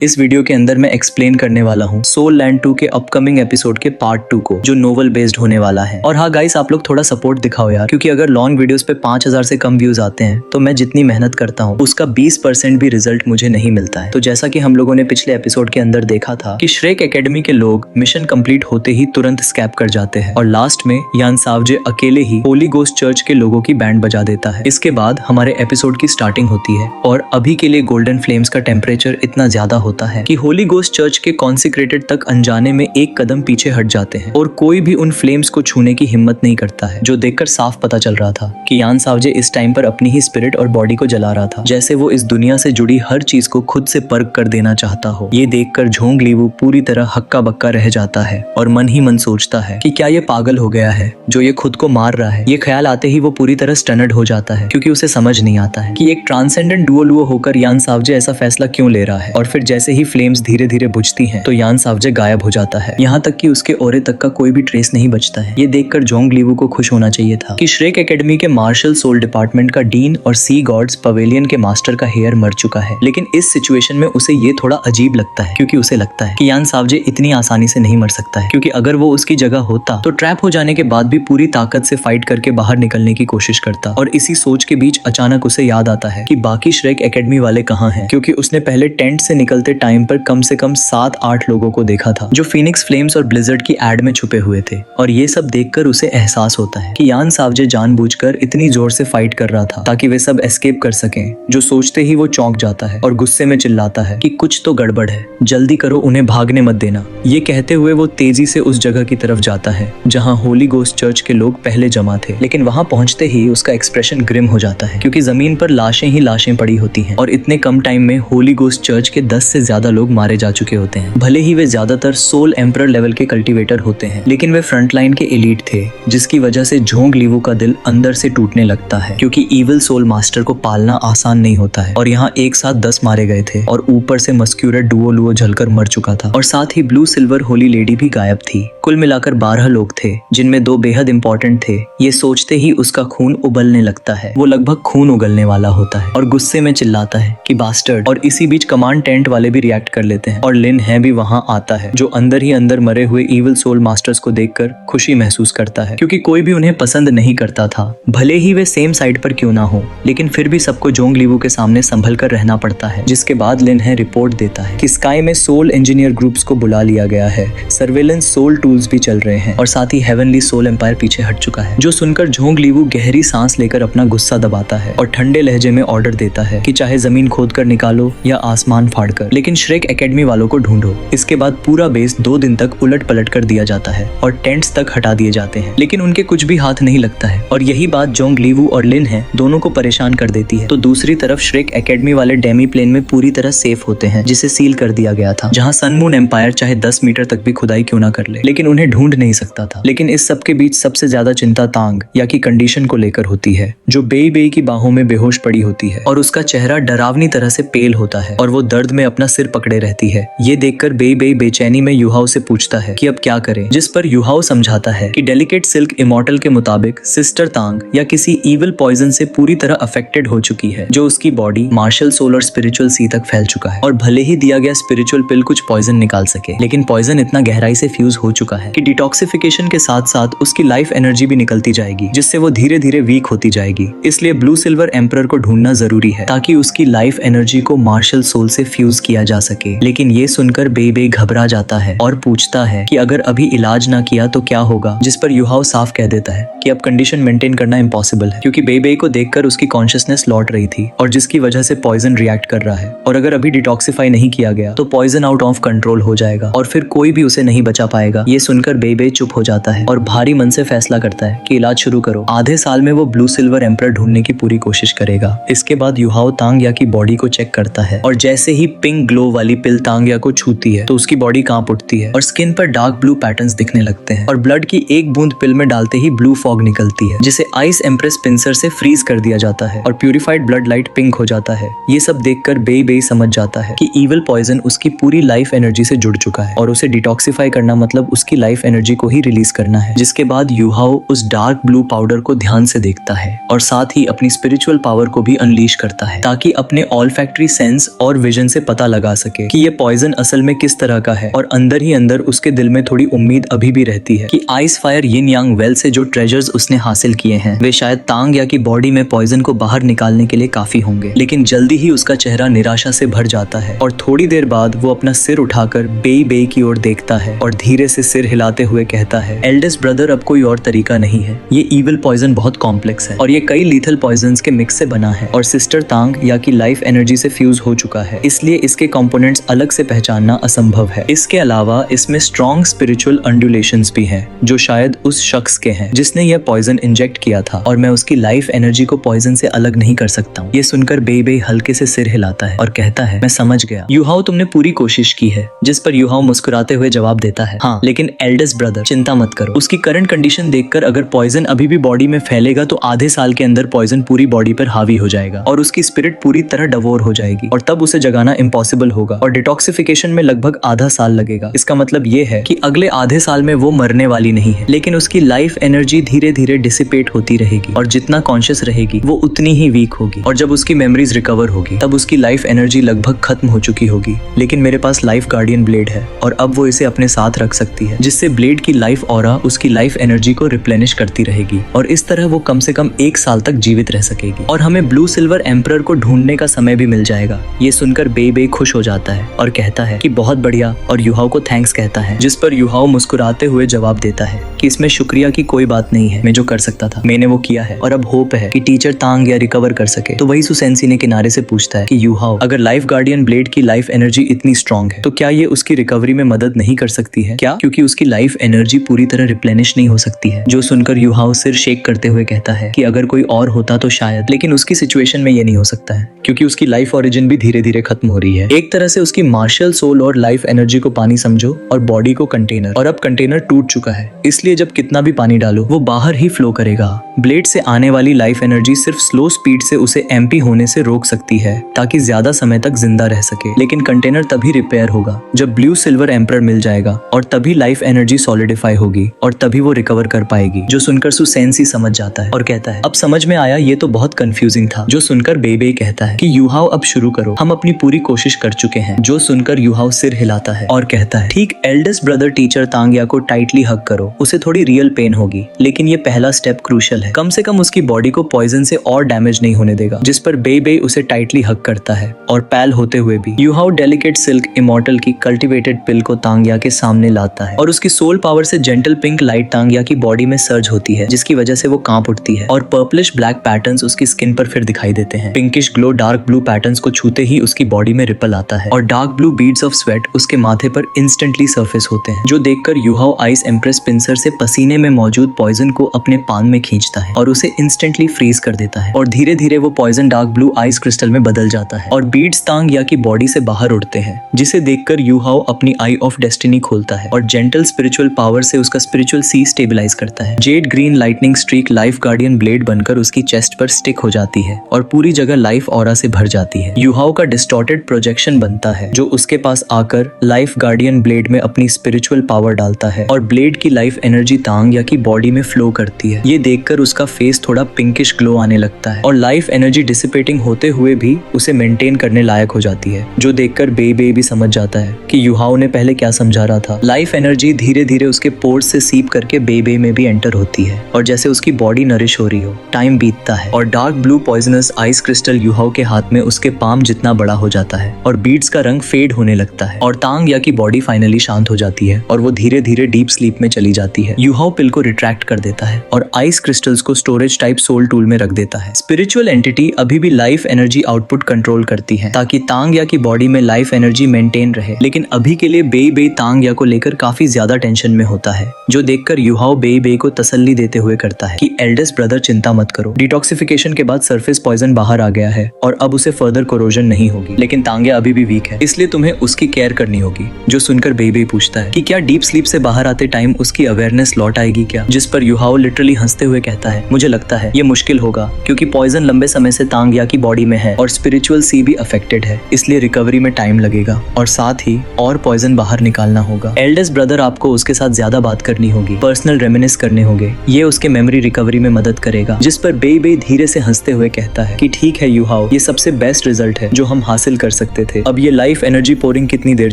इस वीडियो के अंदर मैं एक्सप्लेन करने वाला हूँ सोल लैंड 2 के अपकमिंग एपिसोड के पार्ट 2 को, जो नोवेल बेस्ड होने वाला है। और हाँ गाइस, आप लोग थोड़ा सपोर्ट दिखाओ यार, क्योंकि अगर लॉन्ग वीडियोस पे 5000 से कम व्यूज आते हैं तो मैं जितनी मेहनत करता हूँ उसका 20% भी रिजल्ट मुझे नहीं मिलता है। तो जैसा कि हम लोगों ने पिछले एपिसोड के अंदर देखा था कि श्रेक एकेडमी के लोग मिशन कंप्लीट होते ही तुरंत स्कैप कर जाते हैं और लास्ट में यान सावजे अकेले ही होली गोस्ट चर्च के लोगों की बैंड बजा देता है। इसके बाद हमारे एपिसोड की स्टार्टिंग होती है और अभी के लिए गोल्डन फ्लेम्स का टेम्परेचर इतना ज्यादा होता है कि होली गोस्ट चर्च के कॉन्सिक्रेटेड तक अनजाने में एक कदम पीछे हट जाते हैं और कोई भी उन फ्लेम्स को छूने की हिम्मत नहीं करता है, जो देखकर साफ पता चल रहा था कि यान सावजे इस टाइम पर अपनी ही स्पिरिट और बॉडी को जला रहा था, जैसे वो इस दुनिया से जुड़ी हर चीज को खुद से परख कर देना चाहता हो। ये देखकर झोंग लीवू पूरी तरह हक्का बक्का रह जाता है और मन ही मन सोचता है कि क्या ये पागल हो गया है जो ये खुद को मार रहा है। ये ख्याल आते ही वो पूरी तरह स्टनड हो जाता है, क्योंकि उसे समझ नहीं आता है कि एक ट्रांसेंडेंट डुओ होकर यान सावजे ऐसा फैसला क्यों ले रहा है। और फिर जैसे ही फ्लेम्स धीरे धीरे बुझती हैं तो यान सावजे गायब हो जाता है, यहाँ तक कि उसके ओरे तक का कोई भी ट्रेस नहीं बचता है। ये देखकर जोंग लीवू को खुश होना चाहिए था कि श्रेक एकेडमी के मार्शल सोल डिपार्टमेंट का डीन और सी गॉड्स पवेलियन के मास्टर का हेयर मर चुका है, लेकिन इस सिचुएशन में उसे ये थोड़ा अजीब लगता है, क्योंकि उसे लगता है कि यान सावजे इतनी आसानी से नहीं मर सकता है, क्योंकि अगर वो उसकी जगह होता तो ट्रैप हो जाने के बाद भी पूरी ताकत से फाइट करके बाहर निकलने की कोशिश करता। और इसी सोच के बीच अचानक उसे याद आता है कि बाकी श्रेक एकेडमी वाले कहाँ हैं, क्योंकि उसने पहले टेंट से निकलते टाइम पर कम से कम 7-8 लोगों को देखा था जो फीनिक्स फ्लेम्स और ब्लिजर्ड की एड में छुपे हुए थे। और ये सब देखकर उसे एहसास होता है कि यान सावजे जानबूझकर इतनी जोर से फाइट कर रहा था ताकि वे सब एस्केप कर सकें। जो सोचते ही वो चौंक जाता है और गुस्से में चिल्लाता है कि कुछ तो गड़बड़ है, जल्दी करो, उन्हें भागने मत देना। ये कहते हुए वो तेजी से उस जगह की तरफ जाता है जहाँ होली गोस्ट चर्च के लोग पहले जमा थे, लेकिन वहाँ पहुँचते ही उसका एक्सप्रेशन ग्रिम हो जाता है, क्योंकि जमीन पर लाशें ही लाशें पड़ी होती हैं और इतने कम टाइम में होली गोस्ट चर्च के 10 से ज्यादा लोग मारे जा चुके होते हैं। भले ही वे ज्यादातर सोल एम्परर लेवल के कल्टीवेटर होते हैं, लेकिन वे फ्रंटलाइन के एलीट थे, जिसकी वजह से झोंग लीवू का दिल अंदर से टूटने लगता है, क्योंकि इविल सोल मास्टर को पालना आसान नहीं होता है। और यहाँ एक साथ 10 मारे गए थे और ऊपर से मस्क्यूरेट डुओ लुओ जलकर मर चुका था, और साथ ही ब्लू सिल्वर होली लेडी भी गायब थी। कुल मिलाकर 12 लोग थे, जिनमें 2 बेहद इंपॉर्टेंट थे। ये सोचते ही उसका खून उबलने लगता है, वो लगभग खून उगलने वाला होता है और गुस्से में चिल्लाता है कि बास्टर्ड। और इसी बीच कमांड टेंट वाले भी रिएक्ट कर लेते हैं और लिन है भी वहाँ आता है, जो अंदर ही अंदर मरे हुए इविल सोल मास्टर्स को देखकर खुशी महसूस करता है, क्योंकि कोई भी उन्हें पसंद नहीं करता था, भले ही वे सेम साइड पर क्यों ना हो। लेकिन फिर भी सबको जोंग लीवू के सामने संभल कर रहना पड़ता है। जिसके बाद लिन है रिपोर्ट देता है कि स्काई में सोल इंजीनियर ग्रुप्स को बुला लिया गया है, सर्वेलेंस सोल टूल्स भी चल रहे हैं और साथ ही हेवनली सोल एम्पायर पीछे हट चुका है। जो सुनकर जोंग लीवू गहरी सांस लेकर अपना गुस्सा दबाता है और ठंडे लहजे में ऑर्डर देता है कि चाहे जमीन खोद कर निकालो या आसमान फाड़ कर, लेकिन श्रेक एकेडमी वालों को ढूंढो। इसके बाद पूरा बेस 2 दिन तक उलट पलट कर दिया जाता है और टेंट्स तक हटा दिए जाते हैं, लेकिन उनके कुछ भी हाथ नहीं लगता है। और यही बात जोंग लीवू और लिन है दोनों को परेशान कर देती है। तो दूसरी तरफ श्रेक एकेडमी वाले डेमी प्लेन में पूरी तरह सेफ होते हैं, जिसे सील कर दिया गया था, जहाँ सन मून एम्पायर चाहे 10 मीटर तक भी खुदाई क्यों ना कर ले, लेकिन उन्हें ढूंढ नहीं सकता था। लेकिन इस सब के बीच सबसे ज्यादा चिंता तांग या की कंडीशन को लेकर होती है, जो बेई की बाहों में बेहोश पड़ी होती है और उसका चेहरा डरावनी तरह से पेल होता है और वो दर्द में अपना सिर पकड़े रहती है। ये देखकर बेई बेचैनी में युहाओ से पूछता है कि अब क्या करें, जिस पर युहाओ समझाता है कि डेलिकेट सिल्क इमॉर्टल के मुताबिक सिस्टर तांग या किसी इविल पॉइजन से पूरी तरह अफेक्टेड हो चुकी है, जो उसकी बॉडी मार्शल सोल और स्पिरिचुअल सी तक फैल चुका है। और भले ही दिया गया स्पिरिचुअल पिल कुछ पॉइजन निकाल सके, लेकिन पॉइजन इतना गहराई से फ्यूज हो चुका है कि डिटॉक्सिफिकेशन के साथ साथ उसकी लाइफ एनर्जी भी निकलती जाएगी, जिससे वो धीरे धीरे वीक होती जाएगी। इसलिए ब्लू सिल्वर एम्परर को ढूंढना जरूरी है ताकि उसकी लाइफ एनर्जी को मार्शल सोल से फ्यूज किया जा सके। लेकिन ये सुनकर बेई घबरा जाता है और पूछता है कि अगर अभी इलाज ना किया तो क्या होगा, जिस पर युहाओ साफ कह देता है कि अब कंडीशन मेंटेन करना इम्पॉसिबल है, क्योंकि बेई को देखकर उसकी कॉन्शियसनेस लौट रही थी और जिसकी वजह से पॉइजन रिएक्ट कर रहा है, और अगर अभी डिटॉक्सिफाई नहीं किया गया तो पॉइजन आउट ऑफ कंट्रोल हो जाएगा और फिर कोई भी उसे नहीं बचा पाएगा। ये सुनकर बेई चुप हो जाता है और भारी मन से फैसला करता है कि इलाज शुरू करो। आधे साल में वो ब्लू सिल्वर एम्परर ढूंढने की पूरी कोशिश करेगा। इसके बाद युहाओ तांग या की बॉडी को चेक करता है और जैसे ही पिंक ग्लो वाली पिल तांग या को छूती है तो उसकी बॉडी कांप उठती है और स्किन पर डार्क ब्लू पैटर्न्स दिखने लगते हैं और ब्लड की एक बूंद पिल में डालते ही ब्लू फॉग निकलती है, जिसे आइस एम्प्रेस पिंसर से फ्रीज कर दिया जाता है और प्यूरिफाइड ब्लड लाइट पिंक हो जाता है। ये सब देखकर बेई समझ जाता है कि इविल पॉइजन उसकी पूरी लाइफ एनर्जी से जुड़ चुका है और उसे डिटॉक्सिफाई करना मतलब उसकी लाइफ एनर्जी को ही रिलीज करना है। जिसके बाद युहाओ उस डार्क ब्लू पाउडर को ध्यान से देखता है और साथ ही अपनी स्पिरिचुअल पावर को भी अनलीश करता है, ताकि अपने ऑल फैक्ट्री सेंस और विजन से पता लगा सके कि ये पॉइजन असल में किस तरह का है। और अंदर ही अंदर उसके दिल में थोड़ी उम्मीद अभी भी रहती है कि आइस फायर यिन यांग वेल से जो ट्रेजर्स उसने हासिल किए हैं वे शायद तांग या की बॉडी में पॉइजन को बाहर निकालने के लिए काफी होंगे। लेकिन जल्दी ही उसका चेहरा निराशा से भर जाता है और थोड़ी देर बाद वो अपना सिर उठाकर बेई बेई की ओर देखता है और धीरे से सिर हिलाते हुए कहता है, एल्डेस्ट ब्रदर अब कोई और तरीका नहीं है। ये ईविल पॉइजन बहुत कॉम्प्लेक्स है और ये कई लीथल पॉइजन्स के मिक्स से बना है और सिस्टर तांग या की लाइफ एनर्जी से फ्यूज हो चुका है, इसलिए इसके कंपोनेंट्स अलग से पहचानना असंभव है। इसके अलावा इसमें स्ट्रॉन्ग स्पिरिचुअल अंडुलेशंस भी हैं जो शायद उस शख्स के हैं जिसने यह पॉइजन इंजेक्ट किया था और मैं उसकी लाइफ एनर्जी को पॉइजन से अलग नहीं कर सकता हूँ। ये सुनकर बेई बेई हल्के से सिर हिलाता है और कहता है, मैं समझ गया युहाओ, तुमने पूरी कोशिश की है। जिस पर युहाओ मुस्कुराते हुए जवाब देता है, हाँ, लेकिन एल्डेस्ट ब्रदर चिंता मत करो। उसकी करंट कंडीशन देखकर अगर पॉइजन अभी भी बॉडी में फैलेगा तो आधे साल के अंदर पॉइजन पूरी बॉडी पर हावी हो जाएगा और उसकी स्पिरिट पूरी तरह डवोर हो जाएगी और तब उसे जगाना इम्पॉसिबल होगा और डिटॉक्सिफिकेशन में लगभग आधा साल लगेगा। इसका मतलब ये है कि अगले आधे साल में वो मरने वाली नहीं है, लेकिन उसकी लाइफ एनर्जी धीरे धीरे डिसिपेट होती रहेगी और जितना कॉन्शियस रहेगी वो उतनी ही वीक होगी और जब उसकी मेमोरीज रिकवर होगी तब उसकी लाइफ एनर्जी लगभग खत्म हो चुकी होगी। लेकिन मेरे पास लाइफ गार्डियन ब्लेड है और अब वो इसे अपने साथ रख सकती है, जिससे ब्लेड की लाइफ ऑरा उसकी लाइफ एनर्जी को रिप्लेनिश करती रहेगी और इस तरह वो कम से कम 1 साल तक जीवित रह सकेगी और हमें ब्लू सिल्वर एम्परर को ढूंढने का समय भी मिल जाएगा। ये सुनकर बेई बेई खुश हो जाता है और कहता है कि बहुत बढ़िया और युहाओ को थैंक्स कहता है, जिस पर युहाओ मुस्कुराते हुए जवाब देता है कि इसमें शुक्रिया की कोई बात नहीं है, मैं जो कर सकता था मैंने वो किया है और अब होप है कि टीचर तांग या रिकवर कर सके। तो वही सुसेंसी ने किनारे से पूछता है कि युहाओ, अगर लाइफ गार्डियन ब्लेड की लाइफ एनर्जी इतनी स्ट्रॉन्ग है तो क्या ये उसकी रिकवरी में मदद नहीं कर सकती है क्या, क्योंकि उसकी लाइफ एनर्जी पूरी तरह रिप्लेनिश नहीं हो सकती है। जो सुनकर युहाओ सिर शेक करते हुए कहता है कि अगर कोई और होता तो शायद, लेकिन उसकी सिचुएशन में ये नहीं हो सकता है क्योंकि उसकी लाइफ ओरिजिन भी धीरे धीरे खत्म हो रही है। एक तरह से उसकी मार्शल सोल और लाइफ एनर्जी को पानी समझो और बॉडी को कंटेनर, और अब कंटेनर टूट चुका है इसलिए जब कितना भी पानी डालो वो बाहर ही फ्लो करेगा। ब्लेड से आने वाली लाइफ एनर्जी सिर्फ स्लो स्पीड से उसे एमपी होने से रोक सकती है ताकि ज्यादा समय तक जिंदा रह सके, लेकिन कंटेनर तभी रिपेयर होगा जब ब्लू सिल्वर एम्परर मिल जाएगा और तभी लाइफ एनर्जी सॉलिडिफाई होगी और तभी वो रिकवर कर पाएगी। जो सुनकर सुसेंसी समझ जाता है और कहता है, अब समझ में आया, ये तो बहुत कंफ्यूजिंग था। जो सुनकर बेई बेई कहता है कि युहाओ अब शुरू करो, हम अपनी पूरी कोशिश कर चुके हैं। जो सुनकर युहाओ सिर हिलाता है और कहता है, ठीक, एल्डेस्ट ब्रदर टीचर तांग्या को टाइटली हग करो, उसे थोड़ी रियल पेन होगी लेकिन ये पहला स्टेप क्रूशियल है, कम से कम उसकी बॉडी को पॉइजन से और डैमेज नहीं होने देगा। जिस पर बेई बेई उसे टाइटली हग करता है और पैल होते हुए भी युहाओ डेलिकेट सिल्क इमॉर्टल की कल्टिवेटेड पिल को तांग्या के सामने लाता है और उसकी सोल पावर से जेंटल पिंक लाइट तांग्या की बॉडी में सर्ज होती है जिसकी वजह से वो कांप उठती है और पर्पलिश ब्लैक पैटर्न्स उसकी स्किन पर फिर दिखाई देते हैं। Pinkish glow dark blue patterns को छूते ही उसकी बॉडी में रिपल आता है और dark blue beads of sweat उसके माथे पर इंस्टेंटली सरफेस होते हैं, जो देखकर युहाओ आइस एम्प्रेस पिंसर से पसीने में मौजूद पॉइजन को अपने पान में खींचता है और उसे इंस्टेंटली फ्रीज कर देता है और धीरे धीरे वो poison dark blue ice crystal में बदल जाता है और बीड्स तांग्या की बॉडी से बाहर उड़ते हैं, जिसे देखकर युहाओ अपनी आई ऑफ डेस्टिनी खोलता है और जेंटल स्पिरिचुअल पावर से उसका स्पिरिचुअल सी स्टेबलाइज करता है। Z green lightning streak life guardian blade बनकर उसकी चेस्ट पर स्टिक हो जाती है और पूरी जगह लाइफ ऑरा से भर जाती है। युहाओ का डिस्टॉर्टेड प्रोजेक्शन बनता है जो उसके पास आकर लाइफ गार्डियन ब्लेड में अपनी स्पिरिचुअल पावर डालता है और ब्लेड की लाइफ एनर्जी तांग्या की बॉडी में फ्लो करती है। ये देखकर उसका फेस थोड़ा पिंकिश ग्लो आने लगता है और लाइफ एनर्जी डिसिपेटिंग होते हुए भी उसे मेंटेन करने लायक हो जाती है, जो देखकर बेई बेई भी समझ जाता है कि युहाओ ने पहले क्या समझा रहा था। लाइफ एनर्जी धीरे धीरे उसके पोर्स से सीप करके बेई बेई में भी एंटर होती है और जैसे उसकी बॉडी नरिश हो रही हो टाइम बीतता है और dark blue poisonous ice crystal Yuhao के हाथ में उसके पाम जितना बड़ा हो जाता है और बीड्स का रंग फेड होने लगता है और तांग्या की बॉडी फाइनली शांत हो जाती है और वो धीरे धीरे डीप स्लीप में चली जाती है। युहाओ पिल को रिट्रैक्ट कर देता है और आइस क्रिस्टल्स को स्टोरेज टाइप सोल टूल में रख देता है। स्पिरिचुअल एंटिटी अभी भी लाइफ एनर्जी आउटपुट कंट्रोल करती है ताकि तांग्या की बॉडी में लाइफ एनर्जी मेंटेन रहे, लेकिन अभी के लिए बेई बेई तांग्या को लेकर काफी ज्यादा टेंशन में होता है, जो देखकर युहाओ बेई बेई को तसल्ली देते हुए करता है कि एल्डेस्ट ब्रदर चिंता मत करो, डिटॉक्सिफिकेशन के बाद सरफेस पॉइजन बाहर आ गया है और अब उसे फर्दर कोरोजन नहीं होगी, लेकिन तांग्या अभी भी वीक है इसलिए तुम्हें उसकी केयर करनी होगी। जो सुनकर बेई बेई पूछता है कि क्या डीप स्लीप से बाहर आते टाइम उसकी अवेयरनेस लौट आएगी क्या, जिस पर युहाओ लिटरली हंसते हुए कहता है, मुझे लगता है ये मुश्किल होगा क्योंकि पॉइजन लंबे समय से तांग्या की बॉडी में है और स्पिरिचुअल सी भी अफेक्टेड है, इसलिए रिकवरी में टाइम लगेगा और साथ ही और पॉइजन बाहर निकालना होगा। एल्डेस्ट ब्रदर आपको उसके साथ ज्यादा बात करनी होगी, पर्सनल रेमिनिस करने होंगे, ये उसके मेमोरी रिकवरी में मदद करेगा। जिस पर बेई बेई धीरे से हंसते हुए कहता है कि ठीक है युहाओ, ये सबसे बेस्ट रिजल्ट है जो हम हासिल कर सकते सकते थे। अब ये लाइफ एनर्जी पोरिंग कितनी देर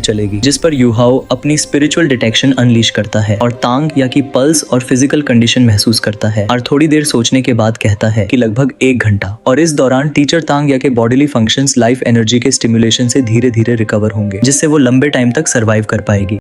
चलेगी, जिस पर यूहाओ अपनी स्पिरिचुअल डिटेक्शन अनलीश करता है और तांग या की पल्स और फिजिकल कंडीशन महसूस करता है और थोड़ी देर सोचने के बाद कहता है कि लगभग 1 घंटा। और इस दौरान टीचर तांग या के बॉडीली फंक्शंस लाइफ एनर्जी के स्टिमुलेशन से धीरे धीरे रिकवर होंगे, जिससे वो लंबे टाइम तक सर्वाइव कर पाएगी।